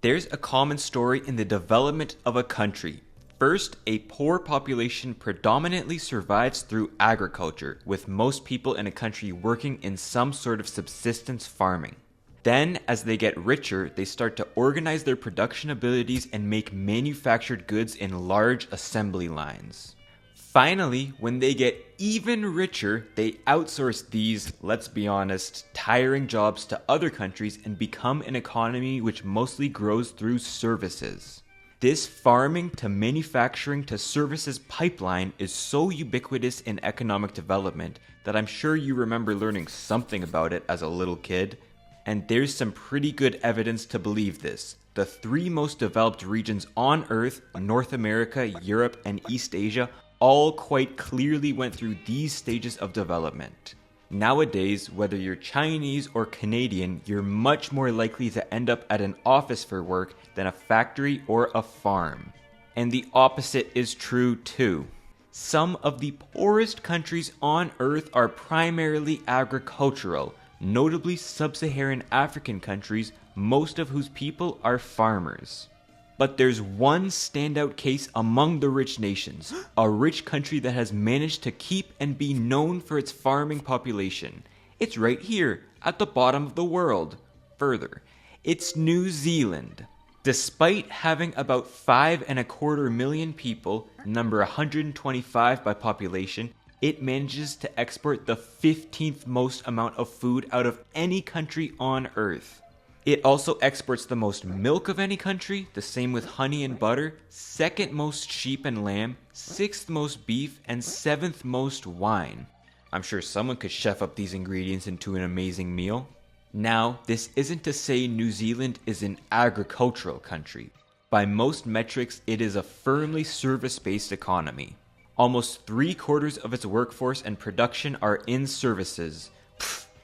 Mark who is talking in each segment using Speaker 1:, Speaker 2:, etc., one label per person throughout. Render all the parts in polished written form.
Speaker 1: There's a common story in the development of a country. First, a poor population predominantly survives through agriculture, with most people in a country working in some sort of subsistence farming. Then, as they get richer, they start to organize their production abilities and make manufactured goods in large assembly lines. Finally, when they get even richer, they outsource these, let's be honest, tiring jobs to other countries and become an economy which mostly grows through services. This farming to manufacturing to services pipeline is so ubiquitous in economic development that I'm sure you remember learning something about it as a little kid. And there's some pretty good evidence to believe this. The three most developed regions on Earth, North America, Europe, and East Asia, all quite clearly went through these stages of development. Nowadays, whether you're Chinese or Canadian, you're much more likely to end up at an office for work than a factory or a farm. And the opposite is true too. Some of the poorest countries on Earth are primarily agricultural, notably sub-Saharan African countries, most of whose people are farmers. But there's one standout case among the rich nations, a rich country that has managed to keep and be known for its farming population. It's right here, at the bottom of the world. Further, it's New Zealand. Despite having about 5.25 million people, number 125 by population, it manages to export the 15th most amount of food out of any country on Earth. It also exports the most milk of any country, the same with honey and butter, second most sheep and lamb, sixth most beef, and seventh most wine. I'm sure someone could chef up these ingredients into an amazing meal. Now, this isn't to say New Zealand is an agricultural country. By most metrics, it is a firmly service-based economy. Almost 3/4 of its workforce and production are in services.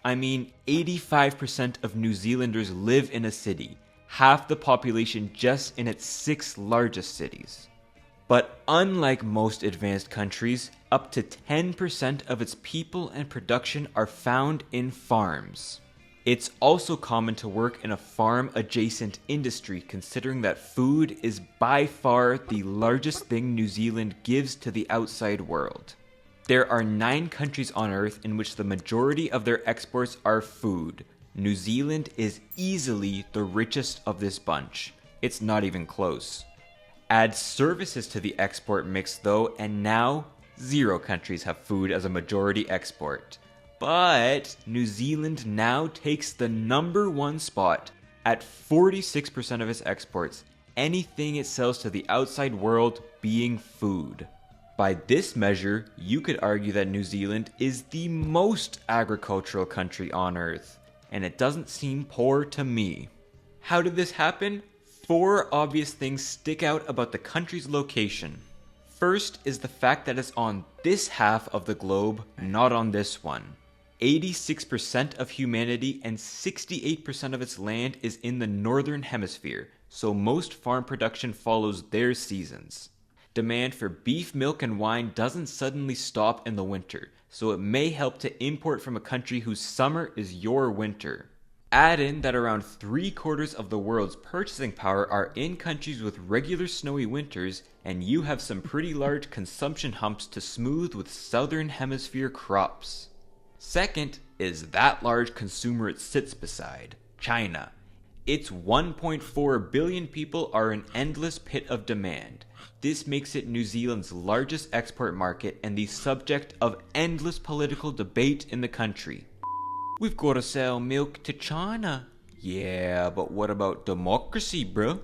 Speaker 1: 85% of New Zealanders live in a city, half the population just in its 6 largest cities. But unlike most advanced countries, up to 10% of its people and production are found in farms. It's also common to work in a farm-adjacent industry, considering that food is by far the largest thing New Zealand gives to the outside world. There are 9 countries on Earth in which the majority of their exports are food. New Zealand is easily the richest of this bunch. It's not even close. Add services to the export mix though, and now 0 countries have food as a majority export. But New Zealand now takes the number 1 spot at 46% of its exports, anything it sells to the outside world being food. By this measure, you could argue that New Zealand is the most agricultural country on Earth, and it doesn't seem poor to me. How did this happen? 4 obvious things stick out about the country's location. First is the fact that it's on this half of the globe, not on this one. 86% of humanity and 68% of its land is in the northern hemisphere, so most farm production follows their seasons. Demand for beef, milk, and wine doesn't suddenly stop in the winter, so it may help to import from a country whose summer is your winter. Add in that around 3/4 of the world's purchasing power are in countries with regular snowy winters, and you have some pretty large consumption humps to smooth with southern hemisphere crops. Second is that large consumer it sits beside, China. Its 1.4 billion people are an endless pit of demand. This makes it New Zealand's largest export market and the subject of endless political debate in the country. We've got to sell milk to China. Yeah, but what about democracy, bro?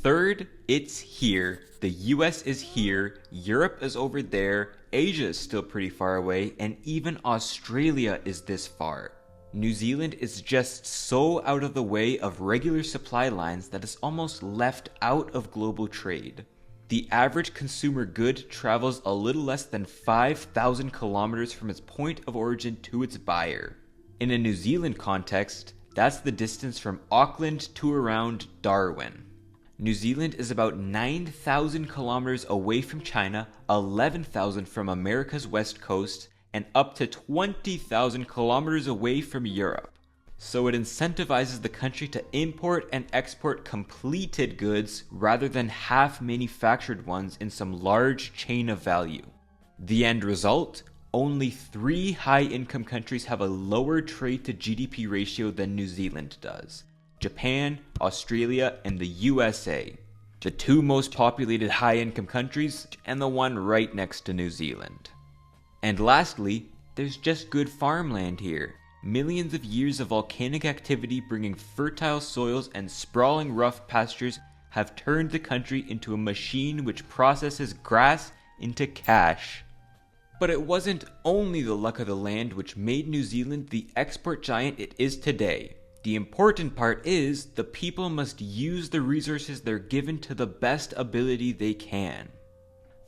Speaker 1: Third, it's here. The US is here, Europe is over there, Asia is still pretty far away, and even Australia is this far. New Zealand is just so out of the way of regular supply lines that it's almost left out of global trade. The average consumer good travels a little less than 5,000 kilometers from its point of origin to its buyer. In a New Zealand context, that's the distance from Auckland to around Darwin. New Zealand is about 9,000 kilometers away from China, 11,000 from America's west coast, and up to 20,000 kilometers away from Europe. So it incentivizes the country to import and export completed goods rather than half-manufactured ones in some large chain of value. The end result? Only 3 high-income countries have a lower trade to GDP ratio than New Zealand does: Japan, Australia, and the USA. The 2 most populated high-income countries, and the one right next to New Zealand. And lastly, there's just good farmland here. Millions of years of volcanic activity bringing fertile soils and sprawling rough pastures have turned the country into a machine which processes grass into cash. But it wasn't only the luck of the land which made New Zealand the export giant it is today. The important part is the people must use the resources they're given to the best ability they can.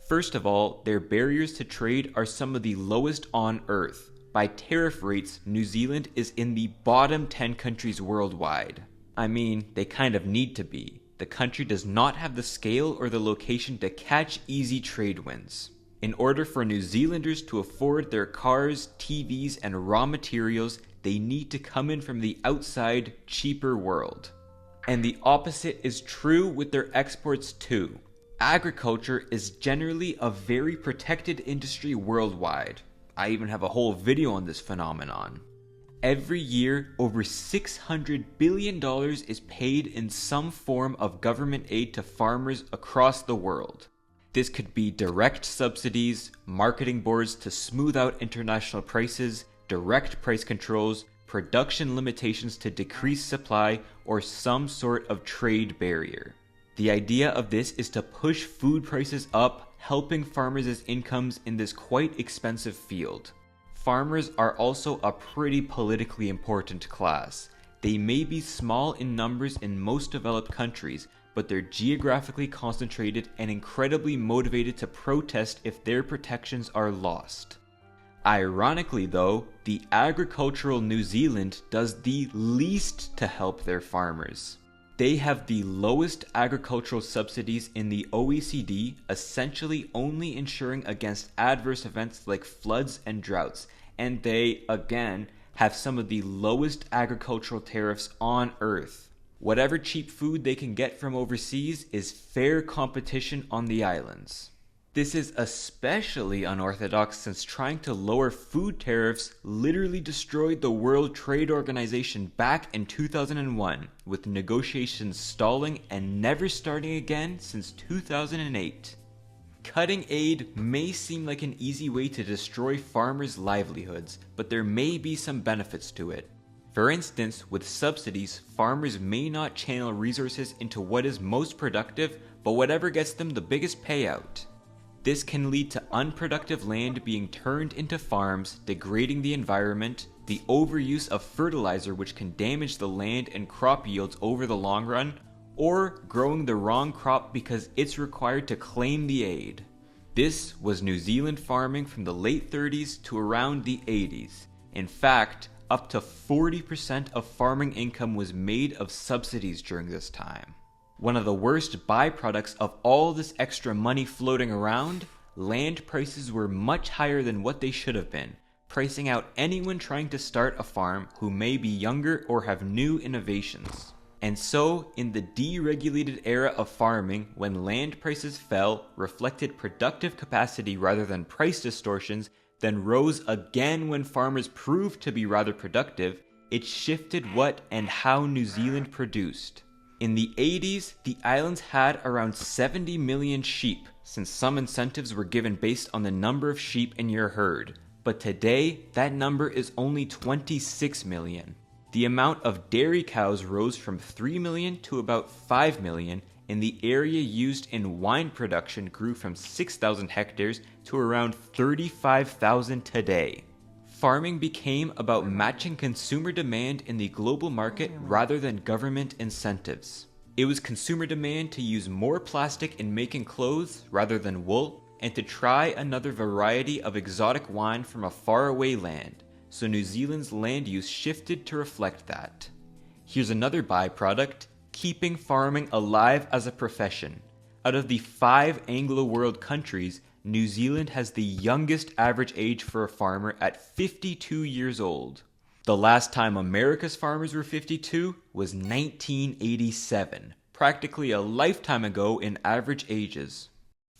Speaker 1: First of all, their barriers to trade are some of the lowest on Earth. By tariff rates, New Zealand is in the bottom 10 countries worldwide. I mean, they kind of need to be. The country does not have the scale or the location to catch easy trade wins. In order for New Zealanders to afford their cars, TVs, and raw materials, they need to come in from the outside, cheaper world. And the opposite is true with their exports too. Agriculture is generally a very protected industry worldwide. I even have a whole video on this phenomenon. Every year, over $600 billion is paid in some form of government aid to farmers across the world. This could be direct subsidies, marketing boards to smooth out international prices, direct price controls, production limitations to decrease supply, or some sort of trade barrier. The idea of this is to push food prices up, helping farmers' incomes in this quite expensive field. Farmers are also a pretty politically important class. They may be small in numbers in most developed countries, but they're geographically concentrated and incredibly motivated to protest if their protections are lost. Ironically though, the agricultural New Zealand does the least to help their farmers. They have the lowest agricultural subsidies in the OECD, essentially only insuring against adverse events like floods and droughts, and they, again, have some of the lowest agricultural tariffs on Earth. Whatever cheap food they can get from overseas is fair competition on the islands. This is especially unorthodox since trying to lower food tariffs literally destroyed the World Trade Organization back in 2001, with negotiations stalling and never starting again since 2008. Cutting aid may seem like an easy way to destroy farmers' livelihoods, but there may be some benefits to it. For instance, with subsidies, farmers may not channel resources into what is most productive, but whatever gets them the biggest payout. This can lead to unproductive land being turned into farms, degrading the environment, the overuse of fertilizer which can damage the land and crop yields over the long run, or growing the wrong crop because it's required to claim the aid. This was New Zealand farming from the late 30s to around the 80s. In fact, up to 40% of farming income was made of subsidies during this time. One of the worst byproducts of all this extra money floating around, land prices were much higher than what they should have been, pricing out anyone trying to start a farm who may be younger or have new innovations. And so, in the deregulated era of farming, when land prices fell, reflected productive capacity rather than price distortions, then rose again when farmers proved to be rather productive, it shifted what and how New Zealand produced. In the 80s, the islands had around 70 million sheep, since some incentives were given based on the number of sheep in your herd. But today, that number is only 26 million. The amount of dairy cows rose from 3 million to about 5 million, and the area used in wine production grew from 6,000 hectares to around 35,000 today. Farming became about matching consumer demand in the global market rather than government incentives. It was consumer demand to use more plastic in making clothes rather than wool, and to try another variety of exotic wine from a faraway land, so New Zealand's land use shifted to reflect that. Here's another byproduct: keeping farming alive as a profession. Out of the 5 Anglo-world countries, New Zealand has the youngest average age for a farmer at 52 years old. The last time America's farmers were 52 was 1987, practically a lifetime ago in average ages.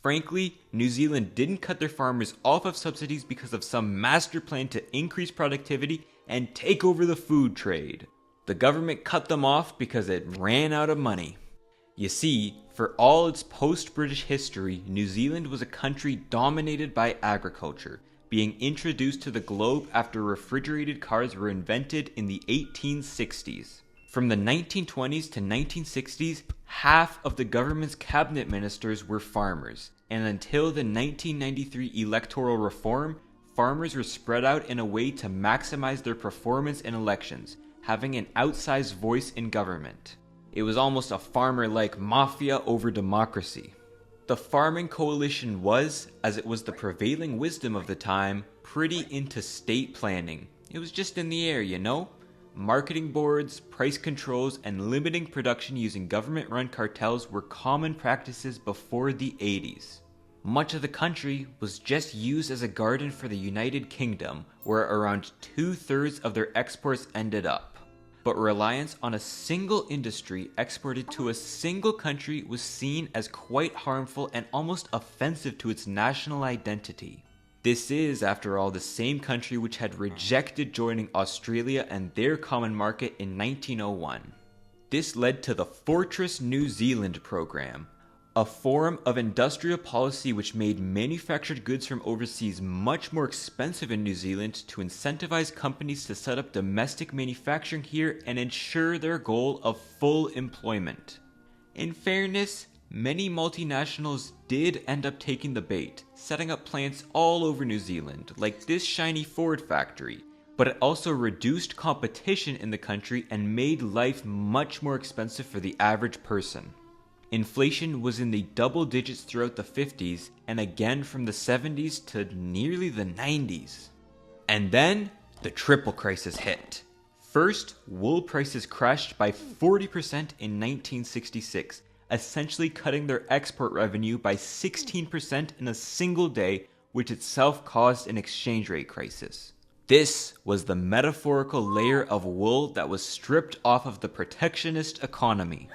Speaker 1: Frankly, New Zealand didn't cut their farmers off of subsidies because of some master plan to increase productivity and take over the food trade. The government cut them off because it ran out of money. You see, for all its post-British history, New Zealand was a country dominated by agriculture, being introduced to the globe after refrigerated cars were invented in the 1860s. From the 1920s to 1960s, half of the government's cabinet ministers were farmers, and until the 1993 electoral reform, farmers were spread out in a way to maximize their performance in elections, having an outsized voice in government. It was almost a farmer-like mafia over democracy. The farming coalition was, as it was the prevailing wisdom of the time, pretty into state planning. It was just in the air, you know? Marketing boards, price controls, and limiting production using government-run cartels were common practices before the 80s. Much of the country was just used as a garden for the United Kingdom, where around 2/3 of their exports ended up. But reliance on a single industry exported to a single country was seen as quite harmful and almost offensive to its national identity. This is, after all, the same country which had rejected joining Australia and their common market in 1901. This led to the Fortress New Zealand program, a form of industrial policy which made manufactured goods from overseas much more expensive in New Zealand to incentivize companies to set up domestic manufacturing here and ensure their goal of full employment. In fairness, many multinationals did end up taking the bait, setting up plants all over New Zealand, like this shiny Ford factory, but it also reduced competition in the country and made life much more expensive for the average person. Inflation was in the double digits throughout the 50s and again from the 70s to nearly the 90s. And then the triple crisis hit. First, wool prices crashed by 40% in 1966, essentially cutting their export revenue by 16% in a single day, which itself caused an exchange rate crisis. This was the metaphorical layer of wool that was stripped off of the protectionist economy.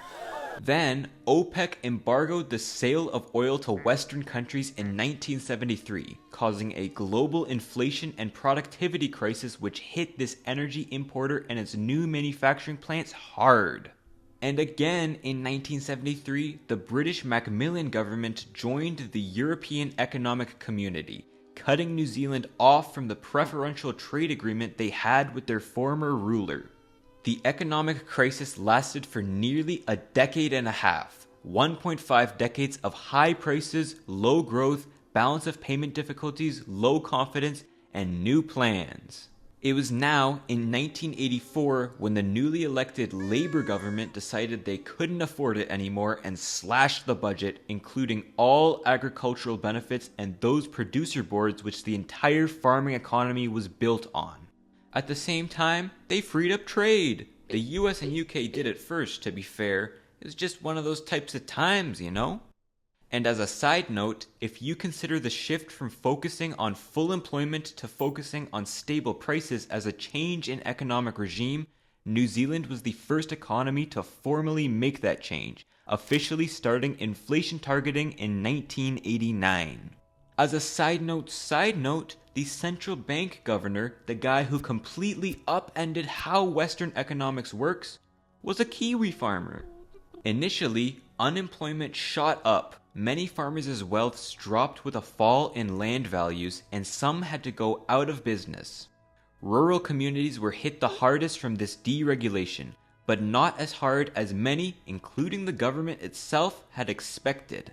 Speaker 1: Then, OPEC embargoed the sale of oil to Western countries in 1973, causing a global inflation and productivity crisis which hit this energy importer and its new manufacturing plants hard. And again in 1973, the British Macmillan government joined the European Economic Community, cutting New Zealand off from the preferential trade agreement they had with their former ruler. The economic crisis lasted for nearly a decade and a half, 1.5 decades of high prices, low growth, balance of payment difficulties, low confidence, and new plans. It was now in 1984 when the newly elected Labour government decided they couldn't afford it anymore and slashed the budget, including all agricultural benefits and those producer boards which the entire farming economy was built on. At the same time, they freed up trade. The US and UK did it first, to be fair. It was just one of those types of times, you know? And as a side note, if you consider the shift from focusing on full employment to focusing on stable prices as a change in economic regime, New Zealand was the first economy to formally make that change, officially starting inflation targeting in 1989. As a side note, the central bank governor, the guy who completely upended how Western economics works, was a Kiwi farmer. Initially, unemployment shot up, many farmers' wealths dropped with a fall in land values, and some had to go out of business. Rural communities were hit the hardest from this deregulation, but not as hard as many, including the government itself, had expected.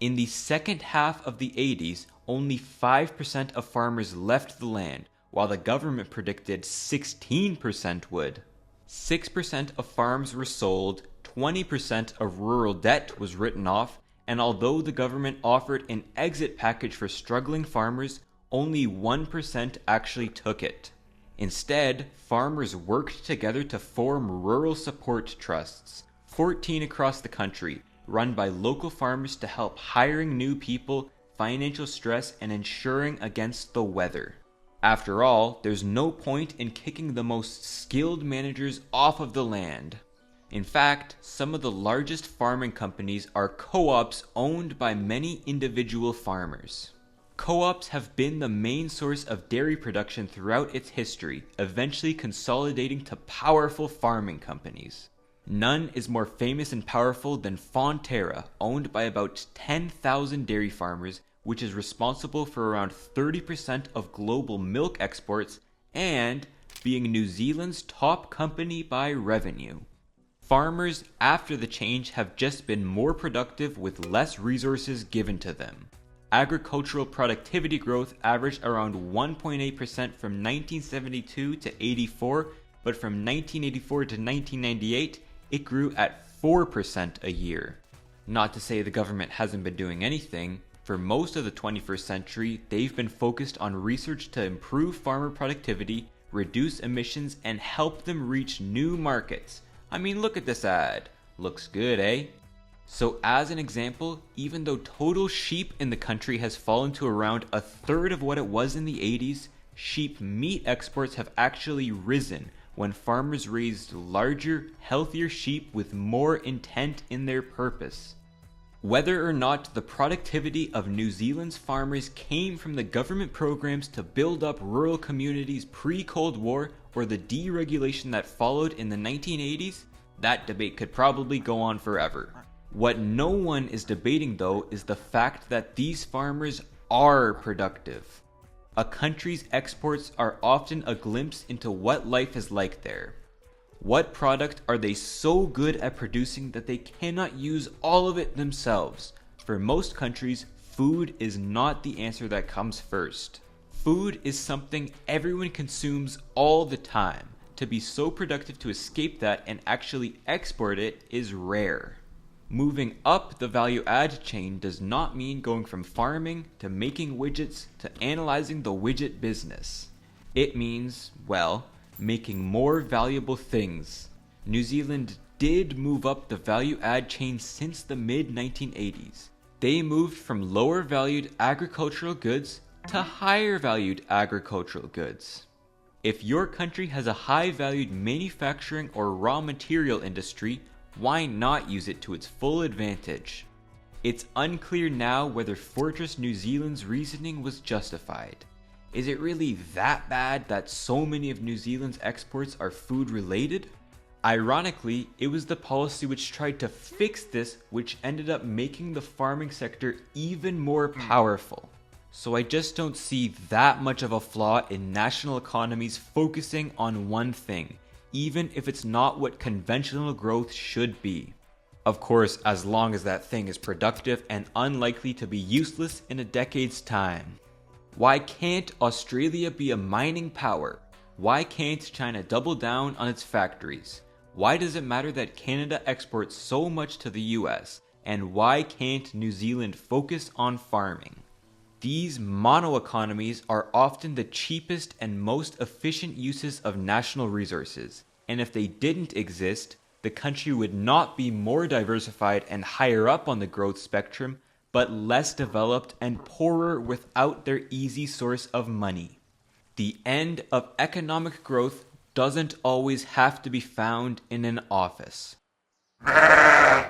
Speaker 1: In the second half of the 80s, only 5% of farmers left the land, while the government predicted 16% would. 6% of farms were sold, 20% of rural debt was written off, and although the government offered an exit package for struggling farmers, only 1% actually took it. Instead, farmers worked together to form rural support trusts, 14 across the country, run by local farmers to help hiring new people, financial stress, and insuring against the weather. After all, there's no point in kicking the most skilled managers off of the land. In fact, some of the largest farming companies are co-ops owned by many individual farmers. Co-ops have been the main source of dairy production throughout its history, eventually consolidating to powerful farming companies. None is more famous and powerful than Fonterra, owned by about 10,000 dairy farmers, which is responsible for around 30% of global milk exports and being New Zealand's top company by revenue. Farmers after the change have just been more productive with less resources given to them. Agricultural productivity growth averaged around 1.8% from 1972 to 84, but from 1984 to 1998, it grew at 4% a year. Not to say the government hasn't been doing anything. For most of the 21st century, they've been focused on research to improve farmer productivity, reduce emissions, and help them reach new markets. I mean, look at this ad. Looks good, eh? So as an example, even though total sheep in the country has fallen to around a third of what it was in the 80s, sheep meat exports have actually risen when farmers raised larger, healthier sheep with more intent in their purpose. Whether or not the productivity of New Zealand's farmers came from the government programs to build up rural communities pre-Cold War or the deregulation that followed in the 1980s, that debate could probably go on forever. What no one is debating though is the fact that these farmers are productive. A country's exports are often a glimpse into what life is like there. What product are they so good at producing that they cannot use all of it themselves? For most countries, food is not the answer that comes first. Food is something everyone consumes all the time. To be so productive to escape that and actually export it is rare. Moving up the value add chain does not mean going from farming to making widgets to analyzing the widget business. It means, well, making more valuable things. New Zealand did move up the value add chain since the mid-1980s. They moved from lower valued agricultural goods to higher valued agricultural goods. If your country has a high valued manufacturing or raw material industry, why not use it to its full advantage? It's unclear now whether Fortress New Zealand's reasoning was justified. Is it really that bad that so many of New Zealand's exports are food related? Ironically, it was the policy which tried to fix this which ended up making the farming sector even more powerful. So I just don't see that much of a flaw in national economies focusing on one thing, even if it's not what conventional growth should be. Of course, as long as that thing is productive and unlikely to be useless in a decade's time. Why can't Australia be a mining power? Why can't China double down on its factories? Why does it matter that Canada exports so much to the US? And why can't New Zealand focus on farming? These mono-economies are often the cheapest and most efficient uses of national resources, and if they didn't exist, the country would not be more diversified and higher up on the growth spectrum, but less developed and poorer without their easy source of money. The end of economic growth doesn't always have to be found in an office.